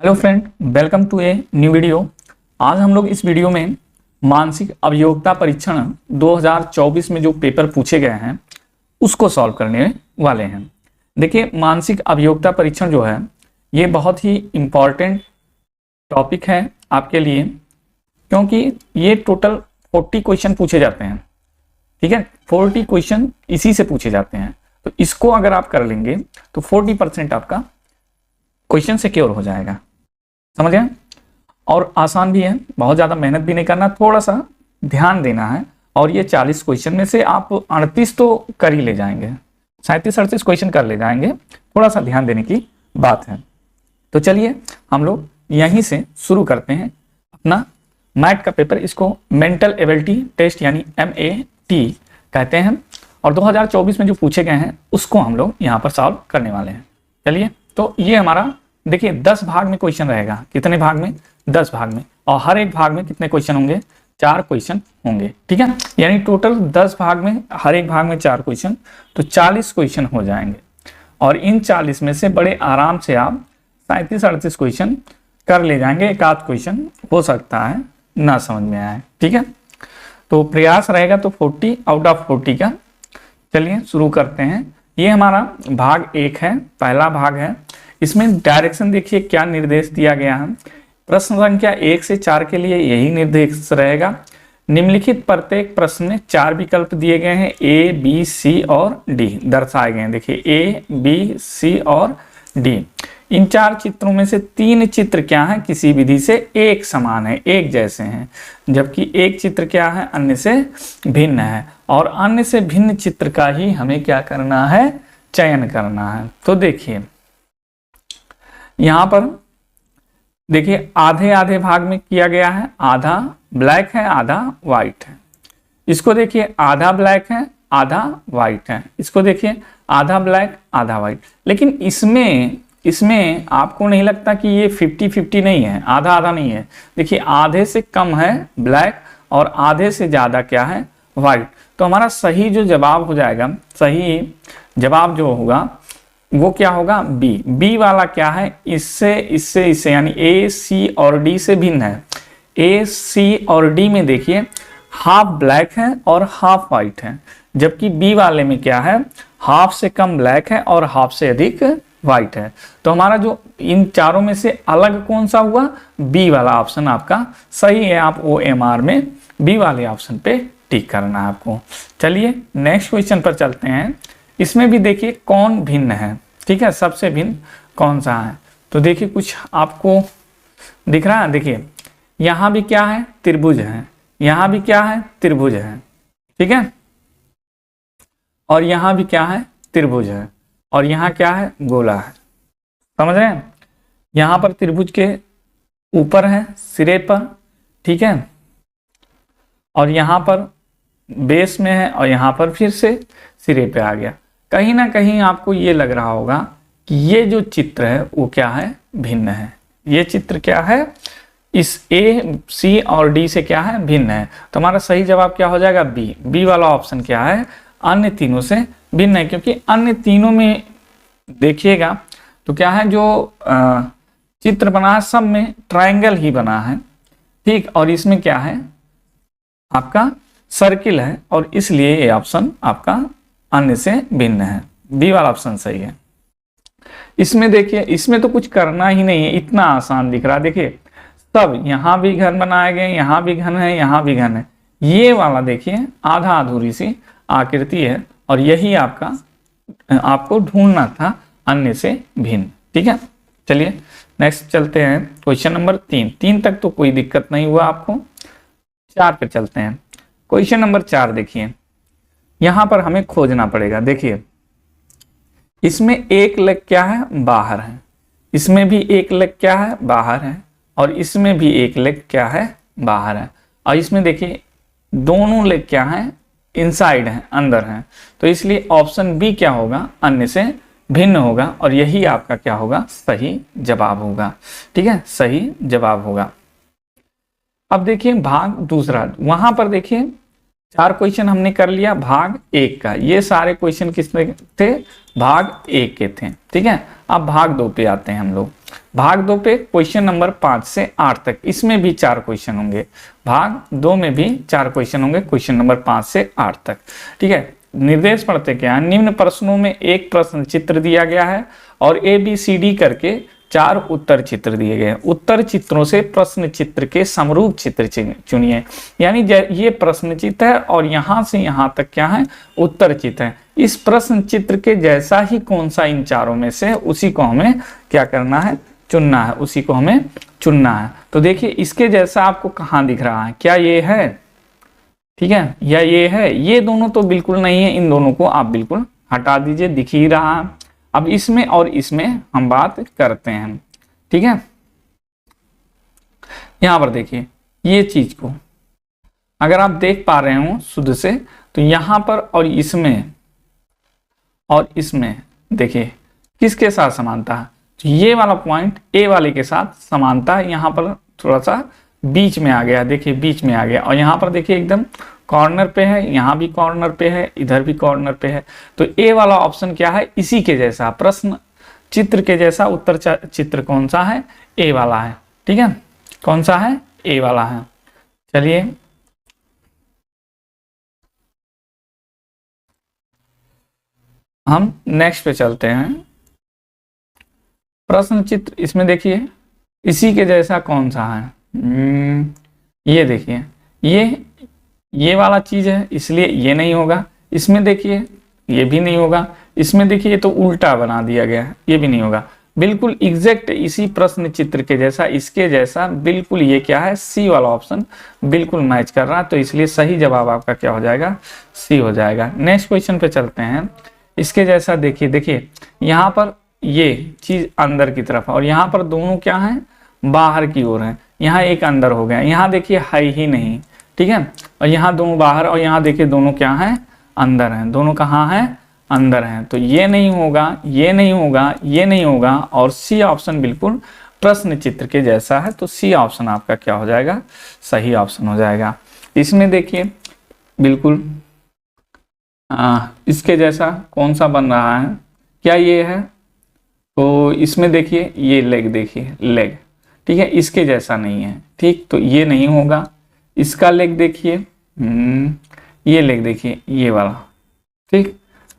Hello friend, welcome to a new video. आज हम लोग इस वीडियो में मानसिक अभियोग्यता परीक्षण 2024 में जो पेपर पूछे गए हैं उसको सॉल्व करने वाले हैं। देखिए, मानसिक अभियोग्यता परीक्षण जो है ये बहुत ही इम्पॉर्टेंट टॉपिक है आपके लिए, क्योंकि ये टोटल 40 क्वेश्चन पूछे जाते हैं। ठीक है, 40 क्वेश्चन इसी से पूछे जाते हैं। तो इसको अगर आप कर लेंगे तो 40% आपका क्वेश्चन सिक्योर हो जाएगा। समझ गए? और आसान भी है, बहुत ज़्यादा मेहनत भी नहीं करना, थोड़ा सा ध्यान देना है। और ये 40 क्वेश्चन में से आप 38 तो कर ही ले जाएंगे, 37-38 क्वेश्चन कर ले जाएंगे। थोड़ा सा ध्यान देने की बात है। तो चलिए हम लोग यहीं से शुरू करते हैं अपना मैट का पेपर। इसको मेंटल एबिलिटी टेस्ट यानी MAT कहते हैं। और 2024 में जो पूछे गए हैं उसको हम लोग यहाँ पर सॉल्व करने वाले हैं। चलिए, तो ये हमारा देखिए 10 भाग में क्वेश्चन रहेगा। कितने भाग में? 10 भाग में। और हर एक भाग में कितने क्वेश्चन होंगे? 4 क्वेश्चन होंगे। ठीक है, यानी टोटल 10 भाग में, हर एक भाग में 4 क्वेश्चन, तो 40 क्वेश्चन हो जाएंगे। और इन 40 में से बड़े आराम से आप 37-38 क्वेश्चन कर ले जाएंगे। एक आध क्वेश्चन हो सकता है ना समझ में आए। ठीक है, तो प्रयास रहेगा तो 40 आउट ऑफ 40 का। चलिए शुरू करते हैं। ये हमारा भाग 1 है, पहला भाग है। इसमें डायरेक्शन देखिए क्या निर्देश दिया गया है। प्रश्न संख्या 1 से 4 के लिए यही निर्देश रहेगा। निम्नलिखित प्रत्येक प्रश्न में 4 विकल्प दिए गए हैं, A, B, C और D दर्शाए गए हैं। देखिए A, B, C और D। इन 4 चित्रों में से 3 चित्र क्या है? किसी विधि से एक समान है, एक जैसे हैं, जबकि एक चित्र क्या है? अन्य से भिन्न है। और अन्य से भिन्न चित्र का ही हमें क्या करना है? चयन करना है। तो देखिए यहां पर देखिए आधे आधे भाग में किया गया है। आधा ब्लैक है, आधा व्हाइट है। इसको देखिए आधा ब्लैक है, आधा व्हाइट है। इसको देखिए आधा ब्लैक, आधा व्हाइट। लेकिन इसमें आपको नहीं लगता कि ये 50-50 नहीं है, आधा आधा नहीं है? देखिए आधे से कम है ब्लैक और आधे से ज्यादा क्या है? व्हाइट। तो हमारा सही जो जवाब हो जाएगा, सही जवाब जो होगा वो क्या होगा? बी वाला क्या है? इससे यानी A, C और D से भिन्न है। A, C और D में देखिए हाफ ब्लैक है और हाफ व्हाइट है, जबकि B वाले में क्या है? हाफ से कम ब्लैक है और हाफ से अधिक व्हाइट है। तो हमारा जो इन चारों में से अलग कौन सा हुआ? बी वाला ऑप्शन आपका सही है। आप OMR में बी वाले ऑप्शन पे टिक करना है आपको। चलिए नेक्स्ट क्वेश्चन पर चलते हैं। इसमें भी देखिए कौन भिन्न है। ठीक है, सबसे भिन्न कौन सा है? तो देखिए कुछ आपको दिख रहा है। देखिए यहां भी क्या है? त्रिभुज है। यहां भी क्या है? त्रिभुज है। ठीक है, और यहां भी क्या है? त्रिभुज है। और यहां क्या है? गोला है। समझ रहे हैं? यहां पर त्रिभुज के ऊपर है, सिरे पर। ठीक है, और यहां पर बेस में है और यहां पर फिर से सिरे पे आ गया। कहीं ना कहीं आपको ये लग रहा होगा कि ये जो चित्र है वो क्या है? भिन्न है। ये चित्र क्या है? इस A, C और D से क्या है? भिन्न है। तो हमारा सही जवाब क्या हो जाएगा? बी वाला ऑप्शन क्या है? अन्य तीनों से भिन्न है। क्योंकि अन्य तीनों में देखिएगा तो क्या है? जो चित्र बना है सब में ट्रायंगल ही बना है। ठीक, और इसमें क्या है? आपका सर्किल है, और इसलिए ये ऑप्शन आपका अन्य से भिन्न है। बी वाला ऑप्शन सही है। इसमें देखिए, इसमें तो कुछ करना ही नहीं है, इतना आसान दिख रहा है। देखिए सब यहां भी घन बनाए गए, यहां भी घन है, यहां भी घन है। ये वाला देखिए आधा अधूरी सी आकृति है, और यही आपको ढूंढना था, अन्य से भिन्न। ठीक है, चलिए नेक्स्ट चलते हैं। क्वेश्चन नंबर 3 तक तो कोई दिक्कत नहीं हुआ आपको। 4 पे चलते हैं। क्वेश्चन नंबर 4 देखिए, यहां पर हमें खोजना पड़ेगा। देखिए इसमें एक लेग क्या है? बाहर है। इसमें भी एक लेग क्या है? बाहर है। और इसमें भी एक लेग क्या है? बाहर है। और इसमें देखिए दोनों लेग क्या है? इनसाइड है, अंदर है। तो इसलिए ऑप्शन बी क्या होगा? अन्य से भिन्न होगा, और यही आपका क्या होगा? सही जवाब होगा। ठीक है, सही जवाब होगा। अब देखिए भाग दूसरा, वहां पर देखिए 4 क्वेश्चन हमने कर लिया भाग 1 का। ये सारे क्वेश्चन किसमें थे? भाग 1 के थे। ठीक है, अब भाग 2 पे आते हैं हम लोग। भाग 2 पे क्वेश्चन नंबर 5 से 8 तक, इसमें भी 4 क्वेश्चन होंगे। भाग 2 में भी 4 क्वेश्चन होंगे, क्वेश्चन नंबर 5 से 8 तक। ठीक है, निर्देश पढ़ते क्या है, निम्न प्रश्नों में एक प्रश्न चित्र दिया गया है और ABCD करके 4 उत्तर चित्र दिए गए हैं। उत्तर चित्रों से प्रश्न चित्र के समरूप चित्र चुनिए। यानी ये प्रश्न चित्र है और यहां से यहां तक क्या है, उत्तर चित्र है। इस प्रश्न चित्र के जैसा ही कौन सा इन चारों में से, उसी को हमें क्या करना है, चुनना है, उसी को हमें चुनना है। तो देखिए इसके जैसा आपको कहाँ दिख रहा है, क्या ये है, ठीक है, या ये है, ये दोनों तो बिल्कुल नहीं है, इन दोनों को आप बिल्कुल हटा दीजिए, दिख ही रहा है। अब इसमें और इसमें हम बात करते हैं। ठीक है, यहां पर देखिए ये चीज को अगर आप देख पा रहे हो शुद्ध से, तो यहां पर और इसमें देखिए किसके साथ समानता है, तो ये वाला पॉइंट ए वाले के साथ समानता है। यहां पर थोड़ा सा बीच में आ गया, देखिए बीच में आ गया, और यहाँ पर देखिए एकदम कॉर्नर पे है, यहाँ भी कॉर्नर पे है, इधर भी कॉर्नर पे है। तो ए वाला ऑप्शन क्या है, इसी के जैसा, प्रश्न चित्र के जैसा उत्तर चित्र कौन सा है, ए वाला है। ठीक है, कौन सा है, ए वाला है। चलिए हम नेक्स्ट पे चलते हैं। प्रश्न चित्र इसमें देखिए इसी के जैसा कौन सा है, ये देखिए ये वाला चीज है, इसलिए ये नहीं होगा। इसमें देखिए ये भी नहीं होगा। इसमें देखिए ये तो उल्टा बना दिया गया है, ये भी नहीं होगा। बिल्कुल एग्जैक्ट इसी प्रश्न चित्र के जैसा, इसके जैसा बिल्कुल, ये क्या है, सी वाला ऑप्शन बिल्कुल मैच कर रहा है। तो इसलिए सही जवाब आपका क्या हो जाएगा, सी हो जाएगा। नेक्स्ट क्वेश्चन पे चलते हैं। इसके जैसा देखिए यहाँ पर ये चीज अंदर की तरफ है और यहाँ पर दोनों क्या है, बाहर की ओर है। यहाँ एक अंदर हो गया, यहाँ देखिए है ही नहीं। ठीक है, और यहाँ दोनों बाहर, और यहाँ देखिए दोनों क्या है, अंदर हैं। दोनों कहाँ हैं, अंदर हैं। तो ये नहीं होगा, ये नहीं होगा, ये नहीं होगा, और सी ऑप्शन बिल्कुल प्रश्न चित्र के जैसा है। तो सी ऑप्शन आपका क्या हो जाएगा, सही ऑप्शन हो जाएगा। इसमें देखिए बिल्कुल इसके जैसा कौन सा बन रहा है, क्या ये है, तो इसमें देखिए ये लेग, देखिए लेग, ठीक है, इसके जैसा नहीं है। ठीक, तो ये नहीं होगा। इसका लेग देखिए, ये लेग देखिए, ये वाला, ठीक,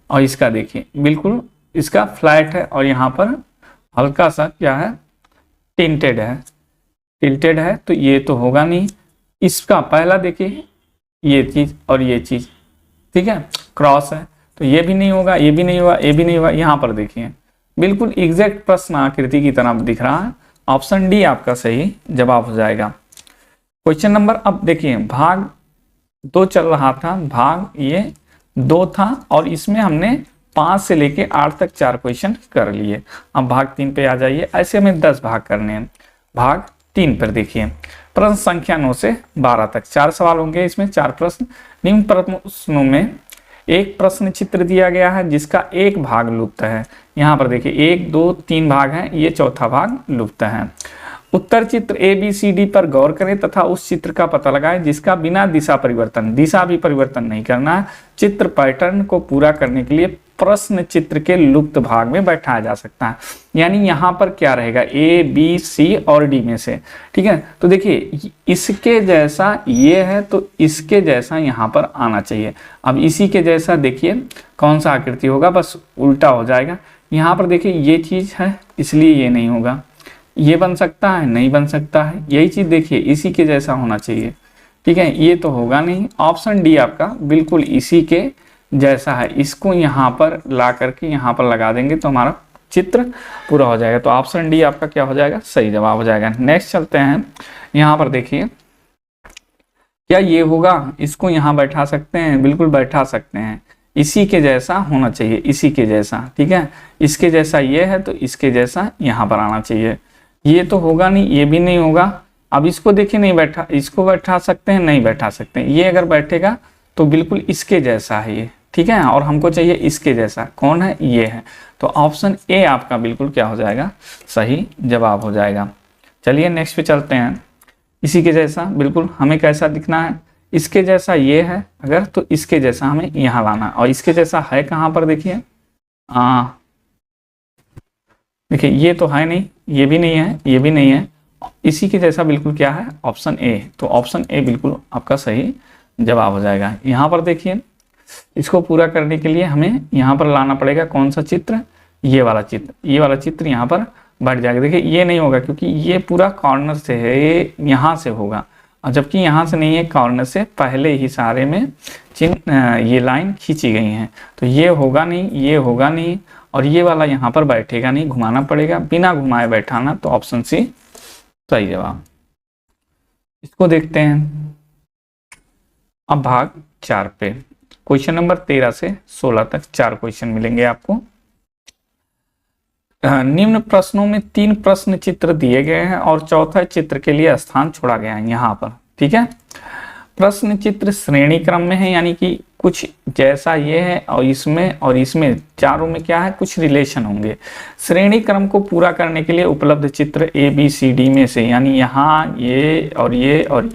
और इसका देखिए बिल्कुल इसका फ्लैट है और यहाँ पर हल्का सा क्या है, टिल्टेड है, तो ये तो होगा नहीं। इसका पहला देखिए ये चीज और ये चीज, ठीक है, क्रॉस है, तो ये भी नहीं होगा, ये भी नहीं होगा, ये भी नहीं होगा। यहाँ पर देखिए बिल्कुल एग्जैक्ट प्रश्न आकृति की तरह दिख रहा है। ऑप्शन डी आपका सही जवाब हो जाएगा। क्वेश्चन नंबर, अब देखिए भाग 2 चल रहा था, भाग ये 2 था और इसमें हमने 5 से लेके 8 तक 4 क्वेश्चन कर लिए। अब भाग 3 पे आ जाइए। ऐसे हमें 10 भाग करने हैं। भाग 3 पर देखिए, प्रश्न संख्या 9 से 12 तक 4 सवाल होंगे। इसमें 4 प्रश्न। निम्न प्रश्नों में एक प्रश्न चित्र दिया गया है जिसका एक भाग लुप्त है। यहाँ पर देखिए 1, 2, 3 भाग हैं, ये चौथा भाग लुप्त है। उत्तर चित्र ABCD पर गौर करें तथा उस चित्र का पता लगाएं जिसका बिना दिशा भी परिवर्तन नहीं करना है। चित्र पैटर्न को पूरा करने के लिए प्रश्न चित्र के लुप्त भाग में बैठाया जा सकता है। यानी यहाँ पर क्या रहेगा, A, B, C और D में से। ठीक है, तो देखिए इसके जैसा ये है तो इसके जैसा यहाँ पर आना चाहिए। अब इसी के जैसा देखिए कौन सा आकृति होगा, बस उल्टा हो जाएगा। यहाँ पर देखिए ये चीज है, इसलिए ये नहीं होगा। ये बन सकता है, नहीं बन सकता है। यही चीज देखिए इसी के जैसा होना चाहिए। ठीक है, ये तो होगा नहीं। ऑप्शन डी आपका बिल्कुल इसी के जैसा है। इसको यहाँ पर ला करके यहाँ पर लगा देंगे तो हमारा चित्र पूरा हो जाएगा। तो ऑप्शन डी आपका क्या हो जाएगा, सही जवाब हो जाएगा। नेक्स्ट चलते हैं। यहाँ पर देखिए क्या ये होगा, इसको यहाँ बैठा सकते हैं, बिल्कुल बैठा सकते हैं। इसी के जैसा होना चाहिए, इसी के जैसा। ठीक है, इसके जैसा ये है तो इसके जैसा यहाँ पर आना चाहिए। ये तो होगा नहीं, ये भी नहीं होगा। अब इसको देखिए नहीं बैठा, इसको बैठा सकते हैं, नहीं बैठा सकते हैं। ये अगर बैठेगा तो बिल्कुल इसके जैसा है ये। ठीक है, और हमको चाहिए इसके जैसा। कौन है, ये है। तो ऑप्शन ए आपका बिल्कुल क्या हो जाएगा, सही जवाब हो जाएगा। चलिए नेक्स्ट पे चलते हैं। इसी के जैसा बिल्कुल हमें कैसा दिखना है, इसके जैसा ये है अगर, तो इसके जैसा हमें यहाँ लाना। और इसके जैसा है कहाँ पर, देखिए देखिए ये तो है नहीं, ये भी नहीं है, ये भी नहीं है, इसी के जैसा बिल्कुल क्या है, ऑप्शन ए। तो ऑप्शन ए बिल्कुल आपका सही जवाब हो जाएगा। यहाँ पर देखिए इसको पूरा करने के लिए हमें यहाँ पर लाना पड़ेगा कौन सा चित्र, ये वाला चित्र, ये वाला चित्र यहाँ पर बढ़ जाएगा। देखिए ये नहीं होगा क्योंकि ये पूरा कॉर्नर से है, ये यहाँ से होगा, और जबकि यहाँ से नहीं है, कॉर्नर से पहले ही सारे में चिन्ह ये लाइन खींची गई हैं, तो ये होगा नहीं, ये होगा नहीं, और ये वाला यहाँ पर बैठेगा नहीं, घुमाना पड़ेगा, बिना घुमाए बैठाना, तो ऑप्शन सी सही जवाब। इसको देखते हैं अब भाग 4 पे। क्वेश्चन नंबर 13 से 16 तक 4 क्वेश्चन मिलेंगे आपको। निम्न प्रश्नों में 3 प्रश्न चित्र दिए गए हैं और चौथा चित्र के लिए स्थान छोड़ा गया है यहाँ पर, ठीक है। प्रश्न चित्र श्रेणी क्रम में है, यानी कि कुछ जैसा ये है और इसमें चारों में क्या है, कुछ रिलेशन होंगे। श्रेणी क्रम को पूरा करने के लिए उपलब्ध चित्र ए बी सी डी में से, यानी यहाँ ये और ये और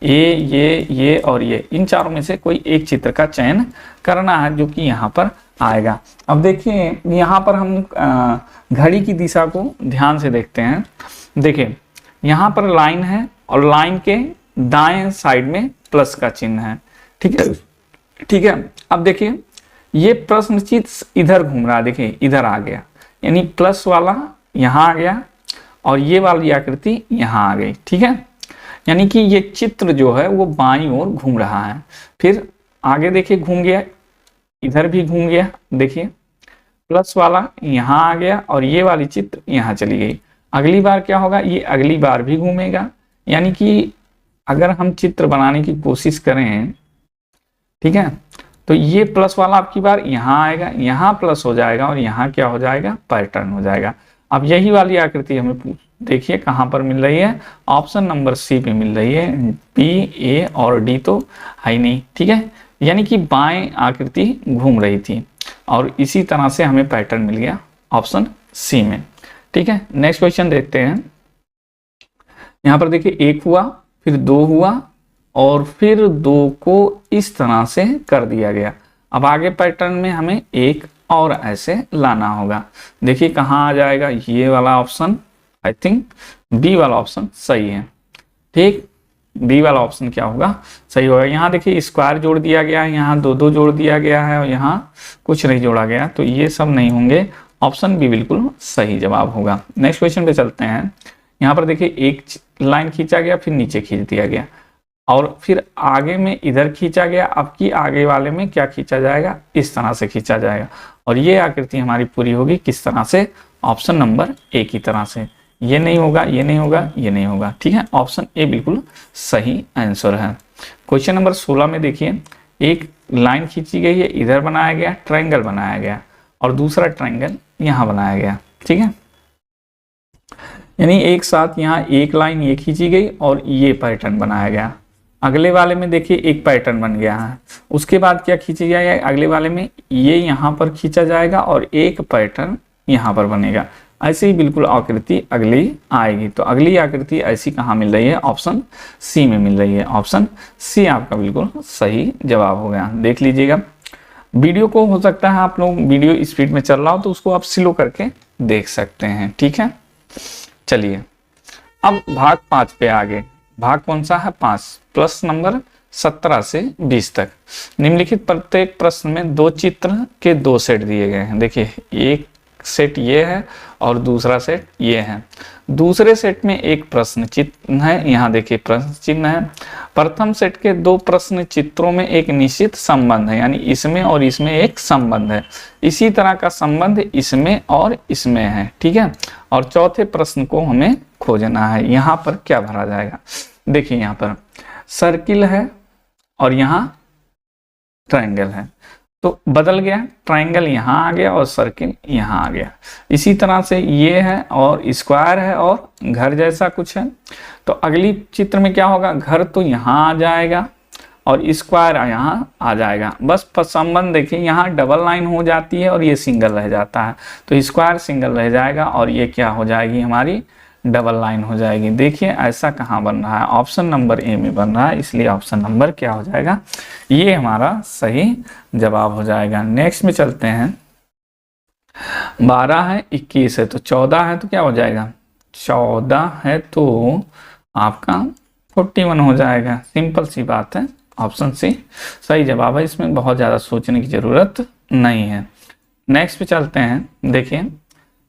ये और ये, इन चारों में से कोई एक चित्र का चयन करना है जो कि यहाँ पर आएगा। अब देखिए यहाँ पर हम घड़ी की दिशा को ध्यान से देखते हैं। देखिए यहाँ पर लाइन है और लाइन के दाएं साइड में प्लस का चिन्ह है, ठीक है, ठीक है। अब देखिए ये प्रश्न चिन्ह इधर घूम रहा है, देखिए इधर आ गया, यानी प्लस वाला यहाँ आ गया और ये वाली आकृति यहाँ आ गई, ठीक है। यानी कि ये चित्र जो है वो बाईं ओर घूम रहा है। फिर आगे देखिए घूम गया, इधर भी घूम गया, देखिए प्लस वाला यहाँ आ गया और ये वाली चित्र यहाँ चली गई। अगली बार क्या होगा, ये अगली बार भी घूमेगा। यानी कि अगर हम चित्र बनाने की कोशिश करें, ठीक है, तो ये प्लस वाला आपकी बार यहाँ आएगा, यहाँ प्लस हो जाएगा और यहाँ क्या हो जाएगा, पैटर्न हो जाएगा। अब यही वाली आकृति हमें देखिए कहाँ पर मिल रही है, ऑप्शन नंबर सी पे मिल रही है। बी, ए और डी तो है नहीं, ठीक है, यानी कि बाएं आकृति घूम रही थी और इसी तरह से हमें पैटर्न मिल गया ऑप्शन सी में, ठीक है। नेक्स्ट क्वेश्चन देखते हैं। यहाँ पर देखिए 1 हुआ, फिर 2 हुआ और फिर 2 को इस तरह से कर दिया गया। अब आगे पैटर्न में हमें एक और ऐसे लाना होगा। देखिए कहाँ आ जाएगा, ये वाला ऑप्शन, आई थिंक बी वाला ऑप्शन सही है, ठीक, बी वाला ऑप्शन क्या होगा, सही होगा। यहाँ देखिए स्क्वायर जोड़ दिया गया है, यहाँ 2 2 जोड़ दिया गया है और यहाँ कुछ नहीं जोड़ा गया, तो ये सब नहीं होंगे, ऑप्शन बी बिल्कुल सही जवाब होगा। नेक्स्ट क्वेश्चन पे चलते हैं। यहाँ पर देखिए एक लाइन खींचा गया, फिर नीचे खींच दिया गया और फिर आगे में इधर खींचा गया। अब की आगे वाले में क्या खींचा जाएगा, इस तरह से खींचा जाएगा और ये आकृति हमारी पूरी होगी किस तरह से, ऑप्शन नंबर ए की तरह से। ये नहीं होगा, ये नहीं होगा, ये नहीं होगा, ठीक है, ऑप्शन ए बिल्कुल सही आंसर है। क्वेश्चन नंबर 16 में देखिए एक लाइन खींची गई है, इधर बनाया गया, ट्रायंगल बनाया गया और दूसरा ट्रायंगल यहाँ बनाया गया, ठीक है, यानी एक साथ यहाँ एक लाइन ये खींची गई और ये पैटर्न बनाया गया। अगले वाले में देखिए एक पैटर्न बन गया है, उसके बाद क्या खींची जाएगा, अगले वाले में ये यहाँ पर खींचा जाएगा और एक पैटर्न यहाँ पर बनेगा। ऐसे ही बिल्कुल आकृति अगली आएगी, तो अगली आकृति ऐसी कहाँ मिल रही है, ऑप्शन सी में मिल रही है। ऑप्शन सी आपका बिल्कुल सही जवाब हो गया। देख लीजिएगा वीडियो को, हो सकता है आप लोग वीडियो स्पीड में चल रहा हो तो उसको आप स्लो करके देख सकते हैं, ठीक है। चलिए अब भाग 5 पे आगे। भाग कौन सा है, 5, प्रश्न नंबर 17 से 20 तक। निम्नलिखित प्रत्येक प्रश्न में 2 चित्र के 2 सेट दिए गए हैं। देखिए एक सेट ये है और दूसरा सेट ये है। दूसरे सेट में एक प्रश्न चिन्ह है, यहाँ देखिए प्रश्न चिन्ह है। प्रथम सेट के 2 प्रश्न चित्रों में एक निश्चित संबंध है, यानी इसमें और इसमें एक संबंध है। इसी तरह का संबंध इसमें और इसमें है, ठीक है। और चौथे प्रश्न को हमें खोजना है। यहाँ पर क्या भरा जाएगा, देखिए यहाँ पर सर्किल है और यहाँ ट्रायंगल है, तो बदल गया, ट्रायंगल यहाँ आ गया और सर्किल यहाँ आ गया। इसी तरह से ये है और स्क्वायर है और घर जैसा कुछ है। तो अगली चित्र में क्या होगा, घर तो यहाँ आ जाएगा और स्क्वायर यहाँ आ जाएगा। बस संबंध देखिए, यहाँ डबल लाइन हो जाती है और ये सिंगल रह जाता है, तो स्क्वायर सिंगल रह जाएगा और ये क्या हो जाएगी, हमारी डबल लाइन हो जाएगी। देखिए ऐसा कहाँ बन रहा है, ऑप्शन नंबर ए में बन रहा है, इसलिए ऑप्शन नंबर क्या हो जाएगा, ये हमारा सही जवाब हो जाएगा। नेक्स्ट में चलते हैं। 12 है, 21 है, तो 14 है, तो क्या हो जाएगा? 14 है तो आपका 41 हो जाएगा। सिंपल सी बात है, ऑप्शन सी सही जवाब है। इसमें बहुत ज़्यादा सोचने की ज़रूरत नहीं है। नेक्स्ट पे चलते हैं। देखिए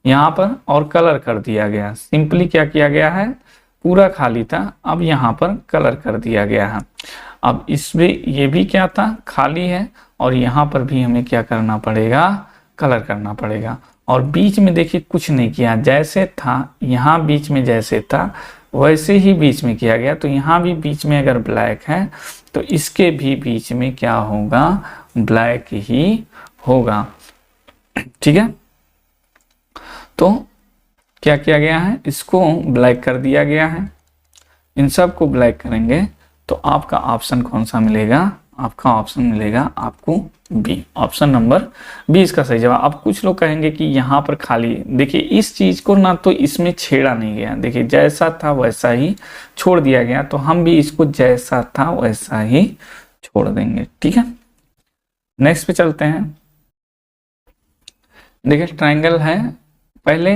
यहाँ पर और कलर कर दिया गया। सिंपली क्या किया गया है, पूरा खाली था, अब यहाँ पर कलर कर दिया गया है। अब इसमें ये भी क्या था, खाली है, और यहाँ पर भी हमें क्या करना पड़ेगा, कलर करना पड़ेगा। और बीच में देखिए कुछ नहीं किया, जैसे था यहाँ बीच में जैसे था वैसे ही बीच में किया गया। तो यहाँ भी बीच में अगर ब्लैक है तो इसके भी बीच में क्या होगा, ब्लैक ही होगा। ठीक है, तो क्या किया गया है, इसको ब्लैक कर दिया गया है। इन सब को ब्लैक करेंगे तो आपका ऑप्शन कौन सा मिलेगा, आपका ऑप्शन मिलेगा आपको बी, ऑप्शन नंबर 20 का सही जवाब। अब कुछ लोग कहेंगे कि यहाँ पर खाली, देखिए इस चीज को ना तो इसमें छेड़ा नहीं गया, देखिए जैसा था वैसा ही छोड़ दिया गया, तो हम भी इसको जैसा था वैसा ही छोड़ देंगे। ठीक है, नेक्स्ट पे चलते हैं। देखिए ट्रायंगल है, पहले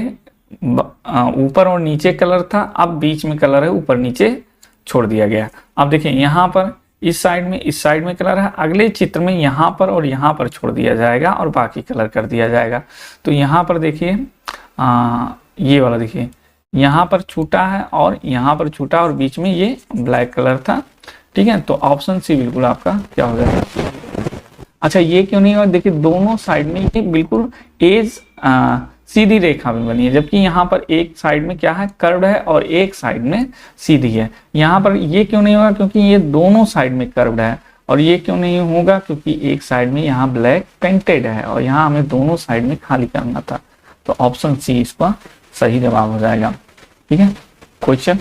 ऊपर और नीचे कलर था, अब बीच में कलर है, ऊपर नीचे छोड़ दिया गया। अब देखिए यहाँ पर इस साइड में कलर है, अगले चित्र में यहाँ पर और यहाँ पर छोड़ दिया जाएगा और बाकी कलर कर दिया जाएगा। तो यहाँ पर देखिए ये वाला देखिए यहाँ पर छूटा है और यहाँ पर छूटा और बीच में ये ब्लैक कलर था। ठीक है, तो ऑप्शन सी बिल्कुल आपका क्या हो जाएगा। अच्छा ये क्यों नहीं हुआ, देखिए दोनों साइड में ये बिल्कुल एज सीधी रेखा में बनी है, जबकि यहाँ पर एक साइड में क्या है, कर्व है, और एक साइड में सीधी है। यहाँ पर ये क्यों नहीं होगा, क्योंकि ये दोनों साइड में कर्व्ड है। और ये क्यों नहीं होगा, क्योंकि एक साइड में यहाँ ब्लैक पेंटेड है और यहाँ हमें दोनों साइड में खाली करना था। तो ऑप्शन सी इसका सही जवाब हो जाएगा। ठीक है, क्वेश्चन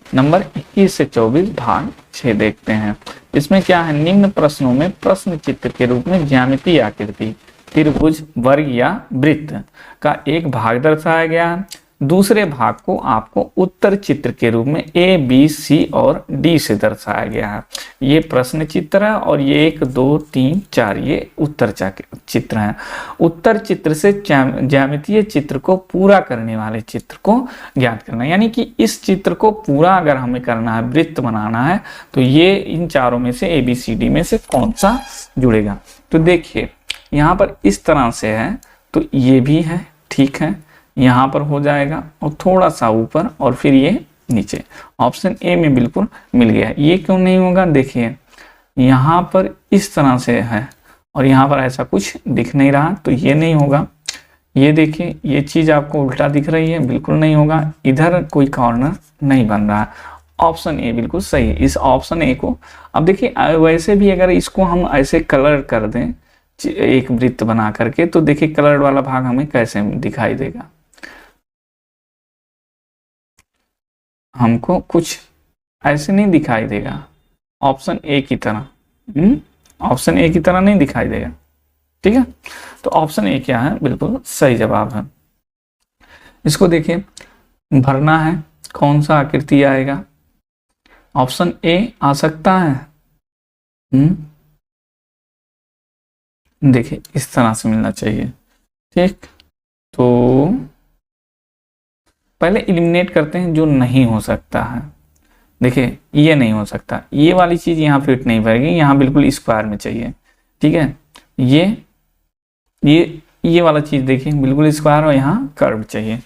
नंबर 21 से 24 भाग 6 देखते हैं। इसमें क्या है, निम्न प्रश्नों में प्रश्न चित्र के रूप में ज्यामितीय आकृति, त्रिभुज, वर्ग या वृत्त का एक भाग दर्शाया गया है। दूसरे भाग को आपको उत्तर चित्र के रूप में ए, बी, सी और डी से दर्शाया गया है। ये प्रश्न चित्र है और ये 1, 2, 3, 4 ये उत्तर चित्र हैं। उत्तर चित्र से ज्यामितीय चित्र को पूरा करने वाले चित्र को ज्ञात करना, यानी कि इस चित्र को पूरा अगर हमें करना है, वृत्त बनाना है, तो ये इन चारों में से ए, बी, सी, डी में से कौन सा जुड़ेगा। तो देखिए यहाँ पर इस तरह से है तो ये भी है, ठीक है, यहाँ पर हो जाएगा और थोड़ा सा ऊपर और फिर ये नीचे। ऑप्शन ए में बिल्कुल मिल गया। ये क्यों नहीं होगा, देखिए यहाँ पर इस तरह से है और यहाँ पर ऐसा कुछ दिख नहीं रहा, तो ये नहीं होगा। ये देखिए ये चीज आपको उल्टा दिख रही है, बिल्कुल नहीं होगा। इधर कोई कॉर्नर नहीं बन रहा है। ऑप्शन ए बिल्कुल सही है। इस ऑप्शन ए को, अब देखिए वैसे भी अगर इसको हम ऐसे कलर कर दें एक वृत्त बना करके, तो देखिए कलर वाला भाग हमें कैसे दिखाई देगा, हमको कुछ ऐसे नहीं दिखाई देगा, ऑप्शन ए की तरह। ऑप्शन ए की तरह नहीं दिखाई देगा। ठीक है, तो ऑप्शन ए क्या है, बिल्कुल सही जवाब है। इसको देखिए भरना है, कौन सा आकृति आएगा, ऑप्शन ए आ सकता है। देखिए इस तरह से मिलना चाहिए। ठीक, तो पहले एलिमिनेट करते हैं जो नहीं हो सकता है। देखिए ये नहीं हो सकता, ये वाली चीज यहाँ फिट नहीं बैठेगी, यहाँ बिल्कुल स्क्वायर में चाहिए। ठीक है, ये वाला चीज देखिए बिल्कुल स्क्वायर और यहाँ कर्व चाहिए।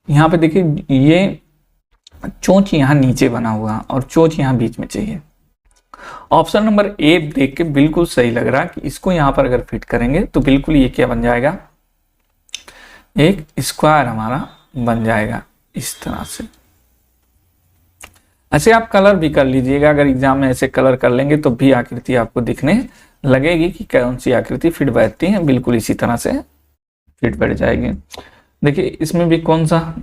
यहाँ पे देखिए ये चोंच यहाँ नीचे बना हुआ और चोंच यहाँ बीच में चाहिए। ऑप्शन नंबर ए देख के बिल्कुल सही लग रहा है कि इसको यहाँ पर अगर फिट करेंगे तो बिल्कुल ये क्या बन जाएगा, एक स्क्वायर हमारा बन जाएगा इस तरह से। ऐसे आप कलर भी कर लीजिएगा, अगर एग्जाम में ऐसे कलर कर लेंगे तो भी आकृति आपको दिखने लगेगी कि कौन सी आकृति फिट बैठती है, बिल्कुल इसी तरह से फिट बैठ जाएगी। देखिए इसमें भी कौन सा,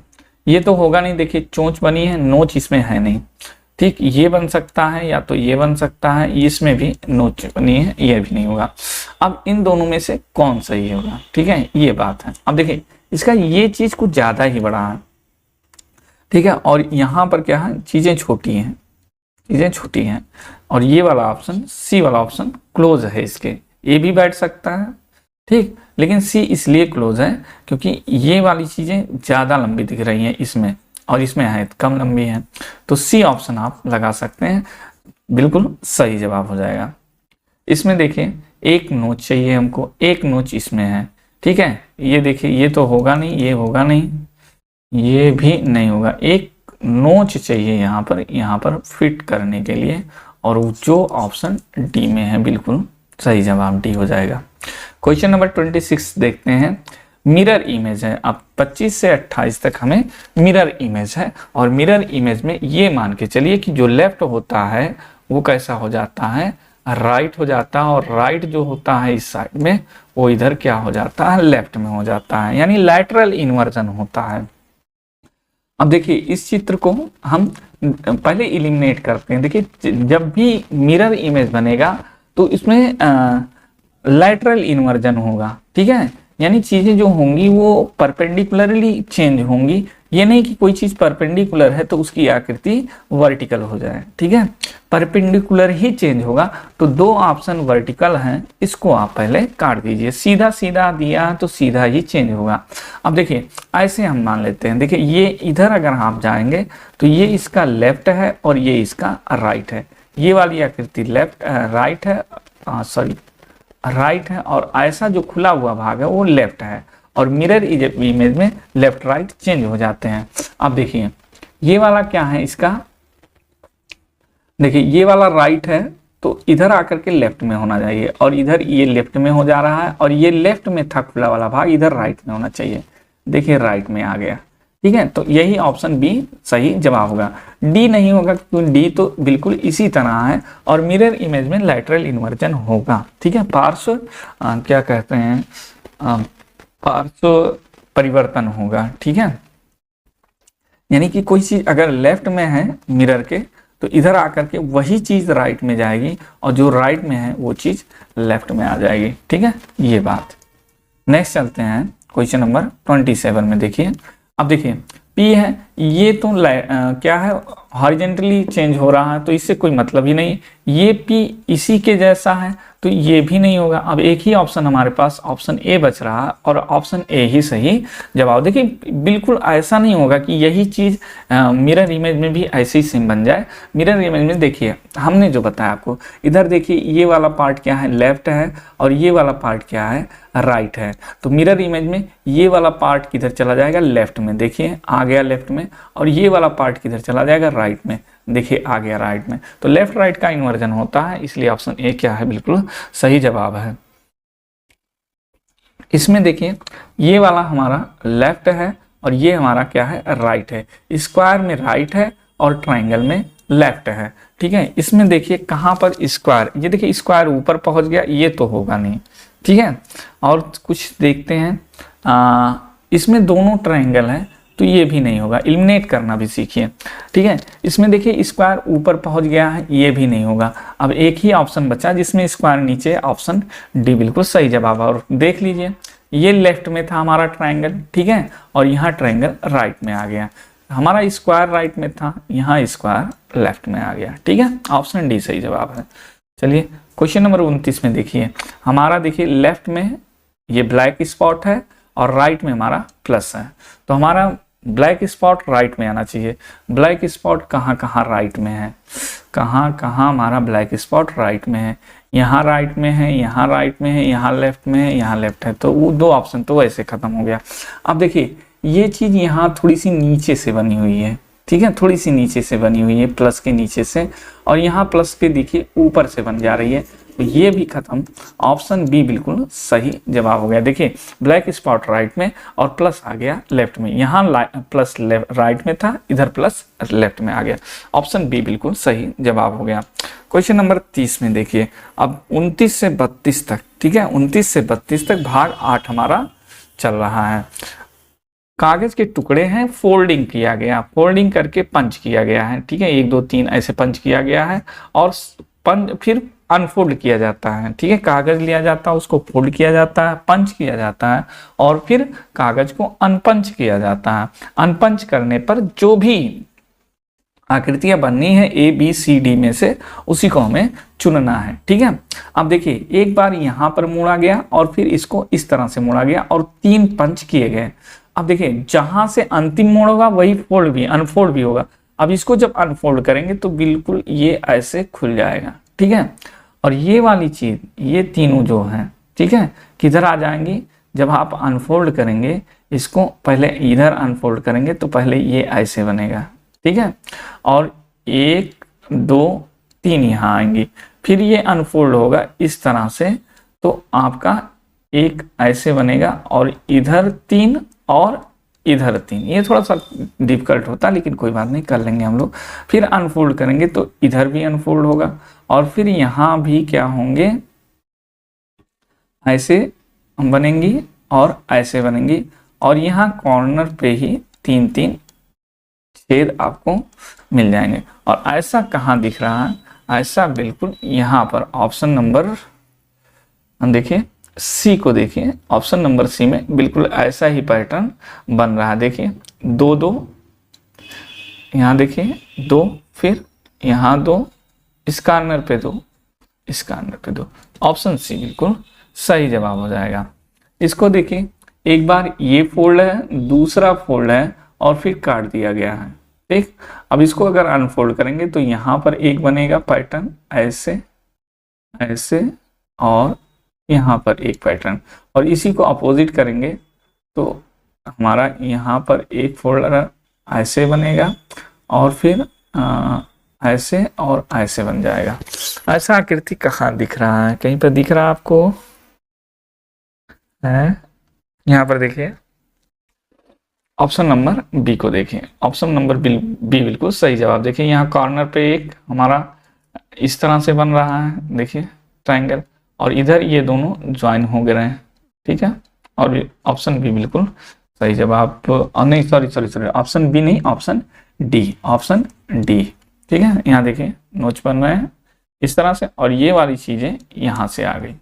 ये तो होगा नहीं, देखिए चोंच बनी है, नोच इसमें है नहीं। ठीक, ये बन सकता है या तो ये बन सकता है, इसमें भी नोच बनी है, ये भी नहीं होगा। अब इन दोनों में से कौन सही होगा, ठीक है, ये बात है। अब देखिए इसका ये चीज कुछ ज्यादा ही बड़ा है, ठीक है, और यहाँ पर क्या है, चीजें छोटी हैं, चीज़ें छोटी हैं। और ये वाला ऑप्शन, सी वाला ऑप्शन क्लोज है, इसके ए भी बैठ सकता है, ठीक, लेकिन सी इसलिए क्लोज है क्योंकि ये वाली चीज़ें ज़्यादा लंबी दिख रही हैं इसमें, और इसमें है कम लंबी है। तो सी ऑप्शन आप लगा सकते हैं, बिल्कुल सही जवाब हो जाएगा। इसमें देखिए एक नोच चाहिए हमको, एक नोच इसमें है, ठीक है। ये देखिए ये तो होगा नहीं, ये होगा नहीं, ये भी नहीं होगा, एक नोच चाहिए यहाँ पर फिट करने के लिए, और जो ऑप्शन डी में है, बिल्कुल सही जवाब डी हो जाएगा। क्वेश्चन नंबर 26 देखते हैं। मिरर इमेज है, अब 25 से 28 तक हमें मिरर इमेज है, और मिरर इमेज में ये मान के चलिए कि जो लेफ्ट होता है वो कैसा हो जाता है, राइट हो जाता है, और राइट जो होता है इस साइड में वो इधर क्या हो जाता है, लेफ्ट में हो जाता है, यानी लैटरल इन्वर्जन होता है। अब देखिए इस चित्र को हम पहले इलिमिनेट करते हैं। देखिए जब भी मिरर इमेज बनेगा तो इसमें लैटरल इन्वर्जन होगा, ठीक है, यानी चीज़ें जो होंगी वो परपेंडिकुलरली चेंज होंगी। ये नहीं कि कोई चीज़ परपेंडिकुलर है तो उसकी आकृति वर्टिकल हो जाए, ठीक है, परपेंडिकुलर ही चेंज होगा। तो दो ऑप्शन वर्टिकल हैं, इसको आप पहले काट दीजिए, सीधा सीधा दिया तो सीधा ही चेंज होगा। अब देखिए ऐसे हम मान लेते हैं, देखिए ये इधर अगर आप जाएंगे तो ये इसका लेफ्ट है और ये इसका राइट है, ये वाली आकृति लेफ्ट राइट है, सॉरी राइट है, और ऐसा जो खुला हुआ भाग है वो लेफ्ट है, और मिरर इमेज में लेफ्ट राइट चेंज हो जाते हैं। अब देखिए ये वाला क्या है इसका, देखिए ये वाला राइट है तो इधर आकर के लेफ्ट में होना चाहिए, और इधर ये लेफ्ट में हो जा रहा है, और ये लेफ्ट में था खुला वाला भाग, इधर राइट में होना चाहिए, देखिए राइट में आ गया, ठीक है। तो यही ऑप्शन बी सही जवाब होगा। डी नहीं होगा क्योंकि डी तो बिल्कुल इसी तरह है, और मिरर इमेज में लैटरल इन्वर्जन होगा, ठीक है, पार्श्व क्या कहते हैं, पार्श्व परिवर्तन होगा, ठीक है। यानी कि कोई चीज अगर लेफ्ट में है मिरर के तो इधर आकर के वही चीज राइट में जाएगी, और जो राइट में है वो चीज लेफ्ट में आ जाएगी, ठीक है, ये बात। नेक्स्ट चलते हैं क्वेश्चन नंबर 27 में। देखिए अब देखिए P है, ये तो क्या है, हॉरिजेंटली चेंज हो रहा है तो इससे कोई मतलब ही नहीं, ये P इसी के जैसा है तो ये भी नहीं होगा। अब एक ही ऑप्शन हमारे पास ऑप्शन ए बच रहा है, और ऑप्शन ए ही सही जवाब। देखिए बिल्कुल ऐसा नहीं होगा कि यही चीज़ मिरर इमेज में भी ऐसे ही सेम बन जाए। मिरर इमेज में देखिए हमने जो बताया आपको, इधर देखिए ये वाला पार्ट क्या है, लेफ्ट है, और ये वाला पार्ट क्या है, राइट है। तो मिरर इमेज में ये वाला पार्ट किधर चला जाएगा, लेफ्ट में, देखिए आ गया लेफ्ट में, और ये वाला पार्ट किधर चला जाएगा, राइट में, देखिए आ गया राइट में। तो लेफ्ट राइट का इन्वर्जन होता है, इसलिए ऑप्शन ए क्या है, बिल्कुल सही जवाब है। इसमें देखिए ये वाला हमारा लेफ्ट है और ये हमारा क्या है, राइट है। स्क्वायर में राइट है और ट्राइंगल में लेफ्ट है, ठीक है। इसमें देखिए कहाँ पर स्क्वायर, ये देखिए स्क्वायर ऊपर पहुंच गया, ये तो होगा नहीं, ठीक है। और कुछ देखते हैं, इसमें दोनों ट्राइंगल है तो ये भी नहीं होगा, एलिमिनेट करना भी सीखिए, ठीक है। इसमें देखिए स्क्वायर ऊपर पहुंच गया है, ये भी नहीं होगा। अब एक ही ऑप्शन बचा जिसमें स्क्वायर नीचे, ऑप्शन डी बिल्कुल सही जवाब है। और देख लीजिए ये लेफ्ट में था हमारा ट्राइंगल, ठीक है, और यहाँ ट्राइंगल राइट में आ गया, हमारा स्क्वायर राइट में था, यहाँ स्क्वायर लेफ्ट में आ गया, ठीक है, ऑप्शन डी सही जवाब है। चलिए क्वेश्चन नंबर 29 में देखिए, हमारा देखिए लेफ्ट में ये ब्लैक स्पॉट है और राइट में हमारा प्लस है, तो हमारा ब्लैक स्पॉट राइट में आना चाहिए। ब्लैक स्पॉट कहाँ कहाँ राइट में है, कहाँ कहाँ हमारा ब्लैक स्पॉट राइट में है, यहाँ राइट में है, यहाँ राइट में है, यहाँ लेफ्ट में है, यहाँ लेफ्ट है, तो वो दो ऑप्शन तो वैसे खत्म हो गया। अब देखिए ये चीज़ यहाँ थोड़ी सी नीचे से बनी हुई है, ठीक है, थोड़ी सी नीचे से बनी हुई है, प्लस के नीचे से, और यहाँ प्लस के देखिए ऊपर से बन जा रही है, तो ये भी खत्म, ऑप्शन बी बिल्कुल सही जवाब हो गया। देखिए ब्लैक स्पॉट राइट में और प्लस आ गया लेफ्ट में, यहाँ प्लस राइट में था, इधर प्लस लेफ्ट में आ गया, ऑप्शन बी बिल्कुल सही जवाब हो गया। क्वेश्चन नंबर 30 में देखिए, अब 29 से 32 तक, ठीक है, 29 से 32 तक भाग 8 हमारा चल रहा है। कागज के टुकड़े हैं, फोल्डिंग किया गया, फोल्डिंग करके पंच किया गया है, ठीक है, 1 2 3 ऐसे पंच किया गया है, और फिर अनफोल्ड किया जाता है, ठीक है, कागज लिया जाता है, उसको फोल्ड किया जाता है, पंच किया जाता है, और फिर कागज को अनपंच किया जाता है। अनपंच करने पर जो भी आकृतियां बननी है ए बी सी डी में से, उसी को हमें चुनना है। ठीक है, अब देखिए एक बार यहां पर मोड़ा गया और फिर इसको इस तरह से मोड़ा गया और 3 पंच किए गए। अब देखिए जहां से अंतिम मोड़ होगा वही फोल्ड भी अनफोल्ड भी होगा। अब इसको जब अनफोल्ड करेंगे तो बिल्कुल ये ऐसे खुल जाएगा। ठीक है, और ये वाली चीज, ये तीनों जो है, ठीक है, किधर आ जाएंगी, जब आप अनफोल्ड करेंगे इसको, पहले इधर अनफोल्ड करेंगे तो पहले ये ऐसे बनेगा। ठीक है, और 1 2 3 यहाँ आएंगी, फिर ये अनफोल्ड होगा इस तरह से, तो आपका एक ऐसे बनेगा और इधर 3 और इधर 3। ये थोड़ा सा डिफिकल्ट होता है लेकिन कोई बात नहीं, कर लेंगे हम लोग। फिर अनफोल्ड करेंगे तो इधर भी अनफोल्ड होगा और फिर यहाँ भी क्या होंगे, ऐसे बनेंगी और ऐसे बनेंगी, और यहाँ कॉर्नर पे ही 3 छेद आपको मिल जाएंगे। और ऐसा कहाँ दिख रहा है, ऐसा बिल्कुल यहाँ पर ऑप्शन नंबर, हम देखिए सी को, देखिए ऑप्शन नंबर सी में बिल्कुल ऐसा ही पैटर्न बन रहा है। देखिए 2 2, यहाँ देखिए 2, फिर यहाँ 2, इस कॉर्नर पे 2, इस कॉर्नर पे 2। ऑप्शन सी बिल्कुल सही जवाब हो जाएगा। इसको देखिए एक बार ये फोल्ड है, दूसरा फोल्ड है और फिर काट दिया गया है। ठीक, अब इसको अगर अनफोल्ड करेंगे तो यहाँ पर एक बनेगा पैटर्न ऐसे ऐसे, और यहाँ पर एक पैटर्न, और इसी को अपोजिट करेंगे तो हमारा यहाँ पर एक फोल्डर ऐसे बनेगा और फिर ऐसे और ऐसे बन जाएगा। ऐसा आकृति कहाँ दिख रहा है, कहीं पर दिख रहा है आपको? है यहाँ पर देखिए, ऑप्शन नंबर बी को देखिए, ऑप्शन नंबर बी बिल्कुल सही जवाब। देखिए यहाँ कॉर्नर पे एक हमारा इस तरह से बन रहा है, देखिए ट्रायंगल, और इधर ये दोनों ज्वाइन हो गए हैं। ठीक है, और ऑप्शन बी बिल्कुल सही जवाब, नहीं सॉरी ऑप्शन बी नहीं, ऑप्शन डी, ऑप्शन डी। ठीक है, यहाँ देखिए नोच बन रहे हैं इस तरह से, और ये वाली चीजें यहाँ से आ गई।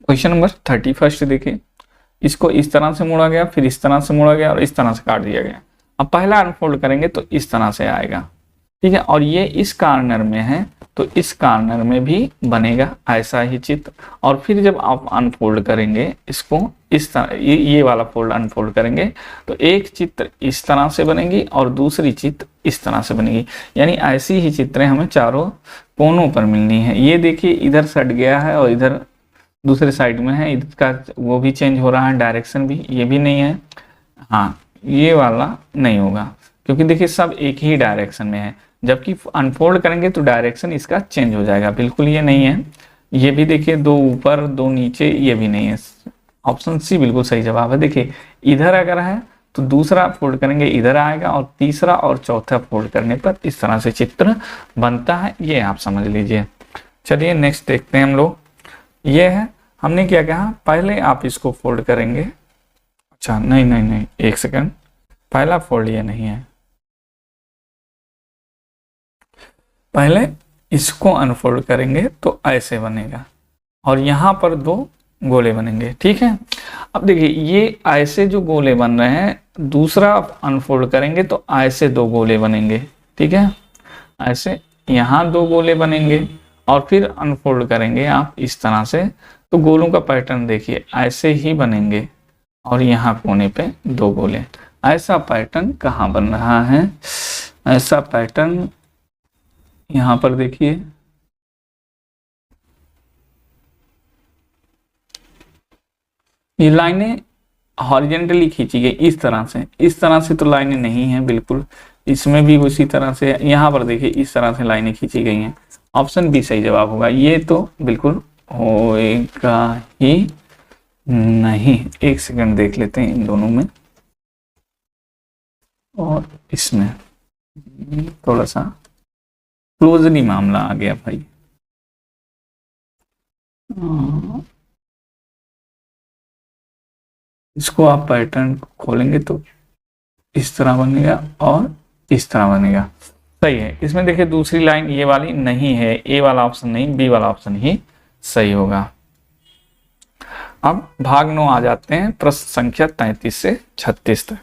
क्वेश्चन नंबर 31 देखिए, इसको इस तरह से मोड़ा गया, फिर इस तरह से मोड़ा गया और इस तरह से काट दिया गया। अब पहला अनफोल्ड करेंगे तो इस तरह से आएगा। ठीक है, और ये इस कॉर्नर में है तो इस कॉर्नर में भी बनेगा ऐसा ही चित्र, और फिर जब आप अनफोल्ड करेंगे इसको इस तरह, ये वाला फोल्ड अनफोल्ड करेंगे तो एक चित्र इस तरह से बनेगी और दूसरी चित्र इस तरह से बनेगी। यानी ऐसी ही चित्रें हमें चारों कोनों पर मिलनी है। ये देखिए इधर सट गया है और इधर दूसरे साइड में है, इसका वो भी चेंज हो रहा है, डायरेक्शन भी, ये भी नहीं है। हाँ, ये वाला नहीं होगा क्योंकि देखिए सब एक ही डायरेक्शन में है, जबकि अनफोल्ड करेंगे तो डायरेक्शन इसका चेंज हो जाएगा। बिल्कुल ये नहीं है, ये भी देखिए 2 ऊपर 2 नीचे, ये भी नहीं है। ऑप्शन सी बिल्कुल सही जवाब है। देखिए इधर अगर है तो दूसरा फोल्ड करेंगे इधर आएगा, और तीसरा और चौथा फोल्ड करने पर इस तरह से चित्र बनता है, ये आप समझ लीजिए। चलिए नेक्स्ट देखते हैं हम लोग। ये है, हमने क्या कहा, पहले आप इसको फोल्ड करेंगे। अच्छा नहीं, एक सेकंड, पहला फोल्ड ये नहीं है, पहले इसको अनफोल्ड करेंगे तो ऐसे बनेगा और यहाँ पर 2 गोले बनेंगे। ठीक है, अब देखिए ये ऐसे जो गोले बन रहे हैं, दूसरा अनफोल्ड करेंगे तो ऐसे 2 गोले बनेंगे। ठीक है, ऐसे यहाँ 2 गोले बनेंगे और फिर अनफोल्ड करेंगे आप इस तरह से, तो गोलों का पैटर्न देखिए ऐसे ही बनेंगे और यहाँ कोने पे 2 गोले। ऐसा पैटर्न कहाँ बन रहा है, ऐसा पैटर्न यहाँ पर देखिए, ये लाइनें हॉरिजेंटली खींची गई इस तरह से तो लाइनें नहीं है बिल्कुल, इसमें भी उसी तरह से, यहाँ पर देखिए इस तरह से लाइनें खींची गई हैं। ऑप्शन बी सही जवाब होगा। ये तो बिल्कुल होएगा ही नहीं। एक सेकंड देख लेते हैं इन दोनों में और इसमें, थोड़ा सा क्लोजली मामला आ गया भाई। इसको आप पैटर्न खोलेंगे तो इस तरह बनेगा और इस तरह बनेगा। सही है। इसमें देखिए दूसरी लाइन ये वाली नहीं है, ए वाला ऑप्शन नहीं, बी वाला ऑप्शन ही सही होगा। अब भाग 9 आ जाते हैं, प्रश्न संख्या 33 से 36 तक।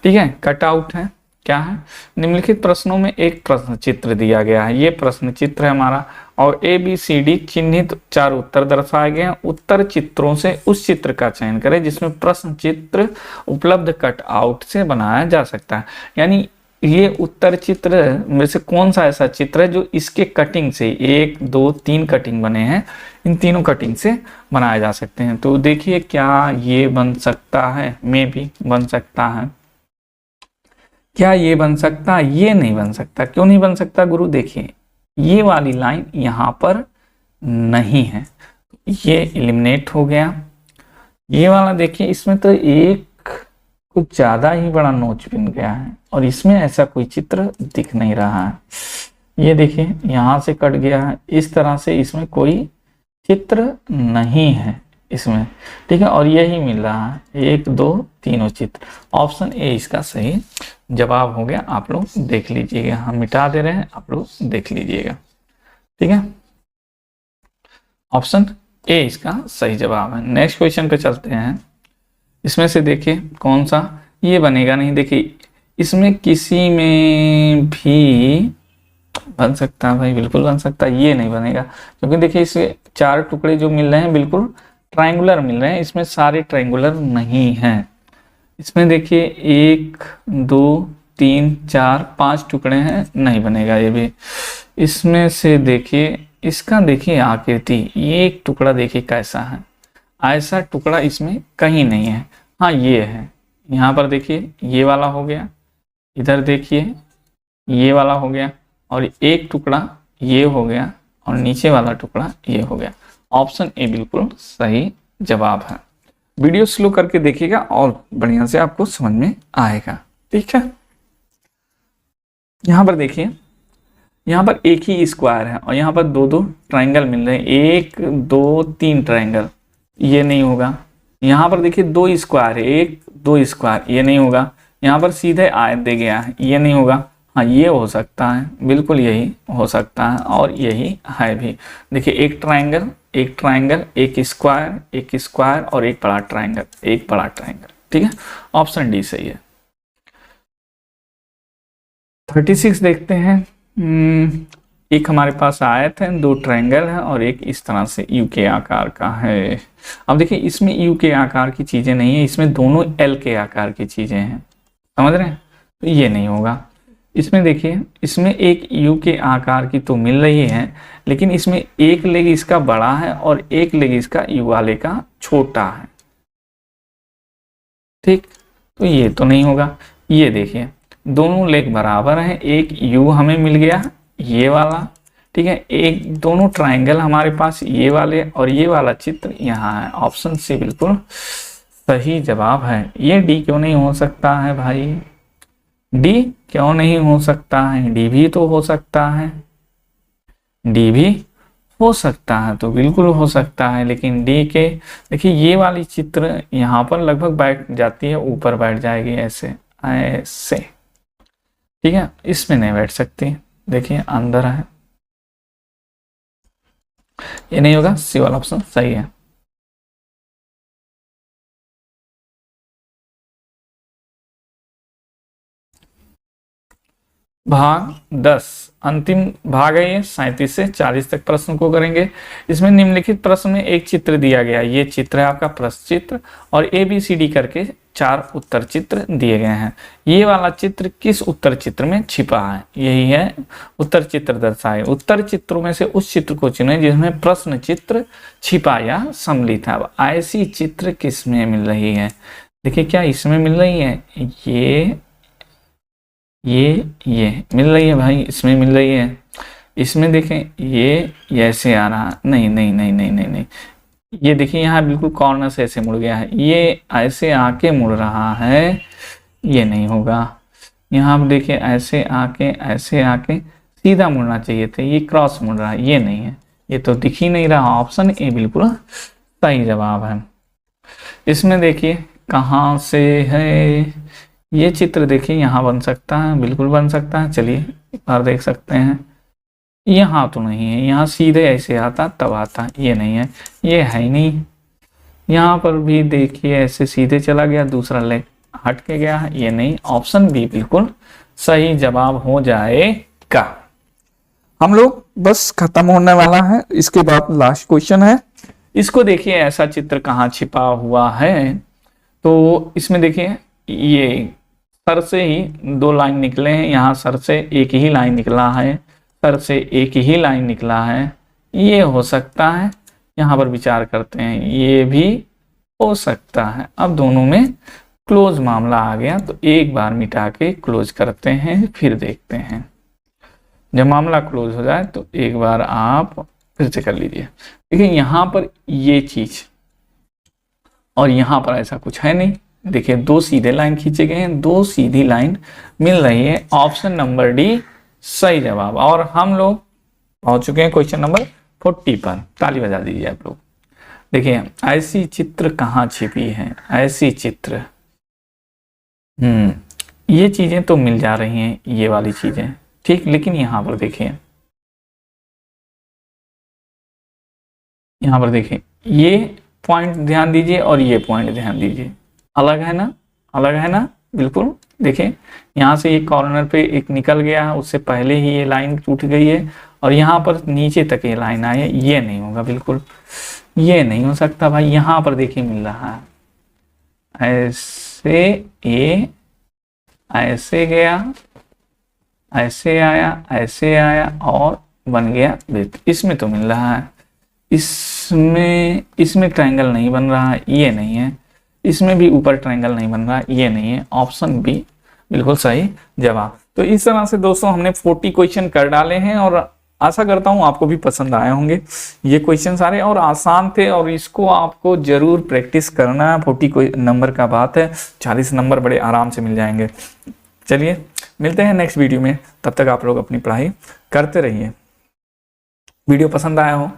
ठीक है, कट आउट है, क्या है, निम्नलिखित प्रश्नों में एक प्रश्न चित्र दिया गया है। ये प्रश्न चित्र है हमारा, और ए बी सी डी चिन्हित 4 उत्तर दर्शाए गए हैं। उत्तर चित्रों से उस चित्र का चयन करें जिसमें प्रश्न चित्र उपलब्ध कट आउट से बनाया जा सकता है। यानी ये उत्तर चित्र में से कौन सा ऐसा चित्र है जो इसके कटिंग से 1 2 3 कटिंग बने हैं, इन तीनों कटिंग से बनाए जा सकते हैं। तो देखिए क्या ये बन सकता है, मे भी बन सकता है। क्या ये बन सकता है? ये नहीं बन सकता। क्यों नहीं बन सकता गुरु? देखिए ये वाली लाइन यहां पर नहीं है, ये एलिमिनेट हो गया। ये वाला देखिए, इसमें तो एक कुछ ज्यादा ही बड़ा नोच बन गया है, और इसमें ऐसा कोई चित्र दिख नहीं रहा है। ये देखिए यहां से कट गया है, इस तरह से इसमें कोई चित्र नहीं है इसमें। ठीक है, और यही मिल रहा है 1 2 तीनों चित्र। ऑप्शन ए इसका सही जवाब हो गया। आप लोग देख लीजिएगा, हम मिटा दे रहे हैं, आप लोग देख लीजिएगा। ठीक है, ऑप्शन ए इसका सही जवाब है। नेक्स्ट क्वेश्चन पे चलते हैं। इसमें से देखिए कौन सा, ये बनेगा नहीं। देखिए इसमें किसी में भी बन सकता है भाई, बिल्कुल बन सकता है। ये नहीं बनेगा क्योंकि देखिए इसके 4 टुकड़े जो मिल रहे हैं बिल्कुल ट्रायंगुलर मिल रहे हैं, इसमें सारे ट्रायंगुलर नहीं हैं। इसमें देखिए 1 2 3 4 5 टुकड़े हैं, नहीं बनेगा ये भी। इसमें से देखिए इसका देखिए आकृति, ये एक टुकड़ा देखिए कैसा है, ऐसा टुकड़ा इसमें कहीं नहीं है। हाँ ये है, यहाँ पर देखिए ये वाला हो गया, इधर देखिए ये वाला हो गया, और एक टुकड़ा ये हो गया, और नीचे वाला टुकड़ा ये हो गया। ऑप्शन ए बिल्कुल सही जवाब है। वीडियो स्लो करके देखिएगा और बढ़िया से आपको समझ में आएगा। ठीक है, यहां पर देखिए, यहां पर एक ही स्क्वायर है और यहां पर 2 2 ट्रायंगल मिल रहे हैं, 1 2 3 ट्रायंगल, ये नहीं होगा। यहां पर देखिए 2 स्क्वायर है, 1 2 स्क्वायर, ये नहीं होगा। यहां पर सीधे आयत दे गया है, ये नहीं होगा। हाँ ये हो सकता है, बिल्कुल यही हो सकता है, और यही है भी। देखिए एक ट्रायंगल एक ट्रायंगल, एक स्क्वायर और एक बड़ा ट्रायंगल, एक बड़ा ट्रायंगल। ठीक है, ऑप्शन डी सही है। 36 देखते हैं। एक हमारे पास आयत है, 2 ट्रायंगल है और एक इस तरह से यू के आकार का है। अब देखिए इसमें यू के आकार की चीजें नहीं है, इसमें दोनों एल के आकार की चीजें हैं, समझ रहे हैं? तो ये नहीं होगा। इसमें देखिए, इसमें एक यू के आकार की तो मिल रही है, लेकिन इसमें एक लेग इसका बड़ा है और एक लेग इसका यू वाले का छोटा है। ठीक, तो ये तो नहीं होगा। ये देखिए दोनों लेग बराबर हैं, एक यू हमें मिल गया ये वाला। ठीक है, एक दोनों ट्रायंगल हमारे पास ये वाले, और ये वाला चित्र यहाँ है। ऑप्शन सी बिल्कुल सही जवाब है। ये डी क्यों नहीं हो सकता है भाई? डी क्यों नहीं हो सकता है? डी भी तो हो सकता है, डी भी हो सकता है, तो बिल्कुल हो सकता है। लेकिन डी के देखिए ये वाली चित्र यहाँ पर लगभग बैठ जाती है, ऊपर बैठ जाएगी ऐसे ऐसे। ठीक है, इसमें नहीं बैठ सकती, देखिए अंदर है, ये नहीं होगा। सी वाला ऑप्शन सही है। भाग 10 अंतिम भाग है ये, 37 से 40 तक प्रश्न को करेंगे। इसमें निम्नलिखित प्रश्न में एक चित्र दिया गया, ये चित्र है आपका प्रश्न चित्र, और ए बी सी डी करके 4 उत्तर चित्र दिए गए हैं। ये वाला चित्र किस उत्तर चित्र में छिपा है? यही है उत्तर चित्र दर्शाए। उत्तर चित्रों में से उस चित्र को चुनें जिसमें प्रश्न चित्र छिपा या सम्मिलित है। अब ऐसी चित्र किस में मिल रही है? देखिए क्या इसमें मिल रही है? ये मिल रही है भाई, इसमें मिल रही है। इसमें देखें ये ऐसे आ रहा, नहीं नहीं नहीं नहीं नहीं नहीं, ये देखिए यहाँ बिल्कुल कॉर्नर से ऐसे मुड़ गया है, ये ऐसे आके मुड़ रहा है, ये नहीं होगा। यहाँ आप देखिए ऐसे आके सीधा मुड़ना चाहिए था, ये क्रॉस मुड़ रहा है, ये नहीं है, ये तो दिख ही नहीं रहा। ऑप्शन ए बिल्कुल सही जवाब है। इसमें देखिए कहाँ से है ये चित्र? देखिए यहाँ बन सकता है, बिल्कुल बन सकता है। चलिए एक बार देख सकते हैं। यहाँ तो नहीं है, यहाँ सीधे ऐसे आता तब आता, ये नहीं है, ये है ही नहीं। यहाँ पर भी देखिए ऐसे सीधे चला गया, दूसरा लेग हट के गया है, ये नहीं, ऑप्शन बी बिल्कुल सही जवाब हो जाएगा। हम लोग बस खत्म होने वाला है, इसके बाद लास्ट क्वेश्चन है। इसको देखिए, ऐसा चित्र कहाँ छिपा हुआ है, तो इसमें देखिए ये सर से ही 2 लाइन निकले हैं, यहाँ सर से एक ही लाइन निकला है, सर से एक ही लाइन निकला है, ये हो सकता है। यहाँ पर विचार करते हैं, ये भी हो सकता है। अब दोनों में क्लोज मामला आ गया, तो एक बार मिटा के क्लोज करते हैं, फिर देखते हैं। जब मामला क्लोज हो जाए तो एक बार आप फिर से कर लीजिए। देखिए यहाँ पर ये चीज और यहाँ पर ऐसा कुछ है नहीं। देखिए 2 सीधे लाइन खींचे गए हैं, 2 सीधी लाइन मिल रही है, ऑप्शन नंबर डी सही जवाब। और हम लोग पहुंच चुके हैं क्वेश्चन नंबर 40 पर। ताली बजा दीजिए आप लोग। देखिए ऐसी चित्र कहाँ छिपी है, ऐसी चित्र, ये चीजें तो मिल जा रही हैं, ये वाली चीजें ठीक, लेकिन यहाँ पर देखिए, यहाँ पर देखिए ये पॉइंट ध्यान दीजिए और ये पॉइंट ध्यान दीजिए, अलग है ना, अलग है ना, बिल्कुल। देखिए यहाँ से ये कॉर्नर पे एक निकल गया है, उससे पहले ही ये लाइन टूट गई है, और यहाँ पर नीचे तक ये लाइन आई है, ये नहीं होगा, बिल्कुल ये नहीं हो सकता भाई। यहाँ पर देखिए मिल रहा है, ऐसे ये ऐसे गया, ऐसे आया और बन गया वृत्त, इसमें तो मिल रहा है। इसमें ट्रायंगल नहीं बन रहा है, ये नहीं है। इसमें भी ऊपर ट्रायंगल नहीं बन रहा है, ये नहीं है। ऑप्शन बी बिल्कुल सही जवाब। तो इस तरह से दोस्तों हमने 40 क्वेश्चन कर डाले हैं, और आशा करता हूं आपको भी पसंद आए होंगे ये क्वेश्चन सारे, और आसान थे, और इसको आपको जरूर प्रैक्टिस करना है। 40 नंबर का बात है, 40 नंबर बड़े आराम से मिल जाएंगे। चलिए मिलते हैं नेक्स्ट वीडियो में, तब तक आप लोग अपनी पढ़ाई करते रहिए। वीडियो पसंद आया हो